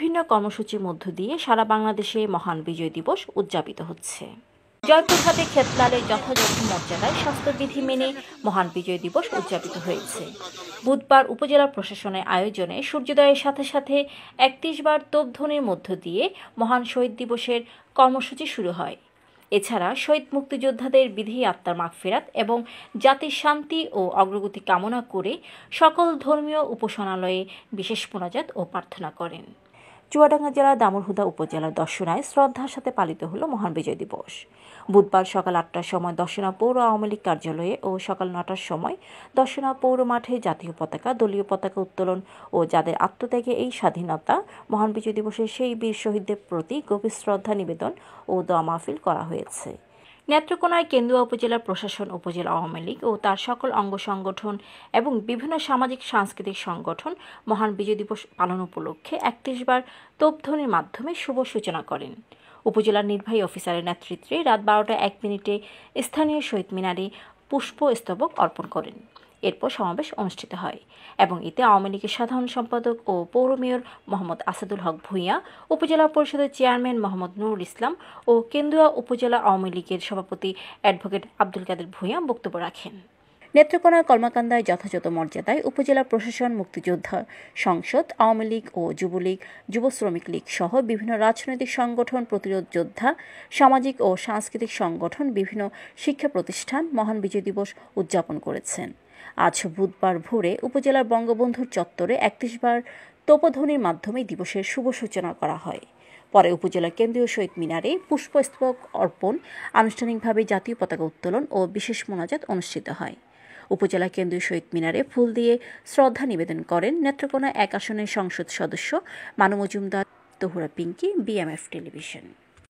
বিভিন্ন কর্মসূচির মধ্য দিয়ে সারা বাংলাদেশে মহান বিজয় দিবস উদযাপিত হচ্ছে। জয়পুরহাটে ক্ষেতলালে যথাযথ মর্যাদায় স্বাস্থ্যবিধি মেনে মহান বিজয় দিবস উদযাপিত হয়েছে। বুধবার উপজেলা প্রশাসনের আয়োজনে সূর্যোদয়ের সাথে সাথে ৩১ বার তোপধ্বনির মধ্য দিয়ে মহান শহীদ দিবসের কর্মসূচি শুরু হয়। এছাড়া শহীদ মুক্তিযোদ্ধাদের বিধি আত্মার মাগফিরাত এবং জাতির শান্তি ও অগ্রগতি কামনা করে সকল ধর্মীয় উপাসনালয়ে বিশেষ মোনাজাত ও প্রার্থনা করেন। চুয়াডাঙ্গা জেলার দামুড়হুদা উপজেলার দর্শনায় শ্রদ্ধার সাথে পালিত হল মহান বিজয় দিবস। বুধবার সকাল ৮টার সময় দর্শনা পৌর আওয়ামী লীগ কার্যালয়ে ও সকাল ৯টার সময় দর্শনা পৌর মাঠে জাতীয় পতাকা, দলীয় পতাকা উত্তোলন ও যাদের আত্মত্যাগে এই স্বাধীনতা মহান বিজয় দিবসের সেই বীর শহীদদের প্রতি গভীর শ্রদ্ধা নিবেদন ও দোয়া মাহফিল করা হয়েছে। নেত্রকোনায় কেন্দুয়া উপজেলার প্রশাসন, উপজেলা আওয়ামী লীগ ও তার সকল অঙ্গ সংগঠন এবং বিভিন্ন সামাজিক সাংস্কৃতিক সংগঠন মহান বিজয় দিবস পালন উপলক্ষে ৩১ বার তোপধ্বনির মাধ্যমে শুভ সূচনা করেন। উপজেলার নির্বাহী অফিসারের নেতৃত্বে রাত ১২টা ১ মিনিটে স্থানীয় শহীদ মিনারে পুষ্পস্তবক অর্পণ করেন। এরপর সমাবেশ অনুষ্ঠিত হয় এবং এতে আওয়ামী লীগের সাধারণ সম্পাদক ও পৌর মেয়র মোহাম্মদ আসাদুল হক ভূঁইয়া, উপজেলা পরিষদের চেয়ারম্যান মোহাম্মদ নুরুল ইসলাম ও কেন্দুয়া উপজেলা আওয়ামী লীগের সভাপতি অ্যাডভোকেট আব্দুল কাদের ভূঁইয়া বক্তব্য রাখেন। নেত্রকোনার কলমাকান্দায় যথাযথ মর্যাদায় উপজেলা প্রশাসন, মুক্তিযোদ্ধা সংসদ, আওয়ামী লীগ ও যুবলীগ, যুব শ্রমিক লীগ সহ বিভিন্ন রাজনৈতিক সংগঠন, প্রতিরোধ যোদ্ধা, সামাজিক ও সাংস্কৃতিক সংগঠন, বিভিন্ন শিক্ষা প্রতিষ্ঠান মহান বিজয় দিবস উদযাপন করেছেন। আজ বুধবার ভোরে উপজেলার বঙ্গবন্ধুর চত্বরে ৩১ বার তোপধ্বনির মাধ্যমে দিবসের শুভ সূচনা করা হয়। পরে উপজেলার কেন্দ্রীয় শহীদ মিনারে পুষ্পস্তবক অর্পণ, আনুষ্ঠানিকভাবে জাতীয় পতাকা উত্তোলন ও বিশেষ মোনাজাত অনুষ্ঠিত হয়। উপজেলা কেন্দ্রীয় শহীদ মিনারে ফুল দিয়ে শ্রদ্ধা নিবেদন করেন নেত্রকোনা ১ আসনের সংসদ সদস্য মানু মজুমদার, তহুরা পিঙ্কি, বিএমএফ টেলিভিশন।